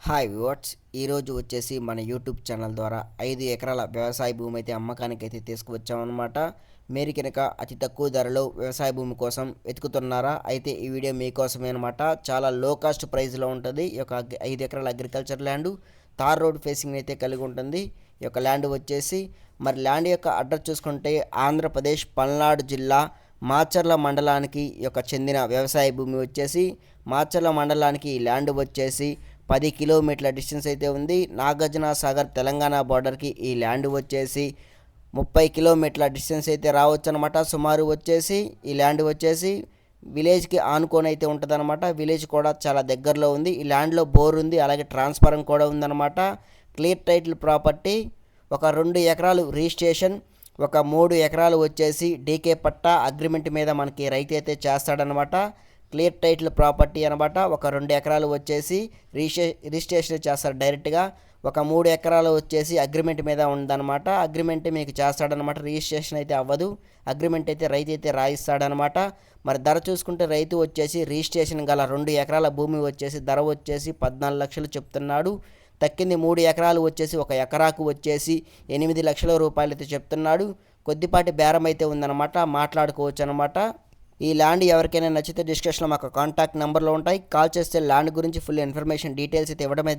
Hi viewers, ఈరోజు వచ్చేసి మన యూట్యూబ్ ఛానల్ ద్వారా 5 ఎకరాల వ్యవసాయ భూమి అయితే అమ్మకానికి అయితే తీసుకువచ్చామన్నమాట. మీరు కనుక అతి తక్కువ ధరలో వ్యవసాయ భూమి కోసం వెతుకుతున్నారా? అయితే ఈ వీడియో మీకోసమే అనమాట. చాలా లో కాస్ట్ ప్రైస్లో ఉంటుంది. ఈ యొక్క 5 ఎకరాల agriculture land tar road facing అయితే కలిగి ఉంటుంది. ఈ యొక్క ల్యాండ్ వచ్చేసి మరి ల్యాండ్ యొక్క అడ్రస్ చూసుకుంటే ఆంధ్రప్రదేశ్ పల్నాడు జిల్లా మాచర్ల మండలానికి చెందిన వ్యవసాయ భూమి వచ్చేసి మాచర్ల మండలానికి ఈ ల్యాండ్ వచ్చేసి 10 కిలోమీటర్ల డిస్టెన్స్ అయితే ఉంది. నాగార్జున సాగర్ తెలంగాణ బార్డర్కి ఈ ల్యాండ్ వచ్చేసి 30 కిలోమీటర్ల డిస్టెన్స్ అయితే రావచ్చు అనమాట. సుమారు వచ్చేసి ఈ ల్యాండ్ వచ్చేసి విలేజ్కి ఆనుకొని అయితే ఉంటుందన్నమాట. విలేజ్ కూడా చాలా దగ్గరలో ఉంది. ఈ ల్యాండ్లో బోర్ ఉంది, అలాగే ట్రాన్స్ఫారం కూడా ఉందన్నమాట. Clear title property. ఒక 2 ఎకరాలు రిజిస్ట్రేషన్, ఒక 3 ఎకరాలు వచ్చేసి డీకే పట్టా అగ్రిమెంట్ మీద మనకి రైతు అయితే చేస్తాడనమాట. క్లియర్ టైటిల్ ప్రాపర్టీ అనమాట. ఒక 2 ఎకరాలు వచ్చేసి రిజిస్ట్రేషన్ చేస్తారు డైరెక్ట్గా. ఒక 3 ఎకరాలు వచ్చేసి అగ్రిమెంట్ మీద ఉందన్నమాట. అగ్రిమెంట్ మీకు చేస్తాడనమాట. రిజిస్ట్రేషన్ అయితే అవ్వదు. అగ్రిమెంట్ అయితే రైతు అయితే రాయిస్తాడనమాట. మరి ధర చూసుకుంటే రైతు వచ్చేసి రిజిస్ట్రేషన్ గల 2 ఎకరాల భూమి వచ్చేసి ధర వచ్చేసి 14 లక్షలు చెప్తున్నాడు. తక్కింది 3 ఎకరాలు వచ్చేసి 1 ఎకరాకు వచ్చేసి 8 లక్షల రూపాయలు అయితే చెప్తున్నాడు. కొద్దిపాటి బేరం అయితే ఉందన్నమాట, మాట్లాడుకోవచ్చు అనమాట. ఈ ల్యాండ్ ఎవరికైనా నచ్చితే డిస్క్రిప్షన్లో మాకు కాంటాక్ట్ నెంబర్లో ఉంటాయి. కాల్ చేస్తే ల్యాండ్ గురించి ఫుల్ ఇన్ఫర్మేషన్ డీటెయిల్స్ అయితే ఇవ్వడం అయితే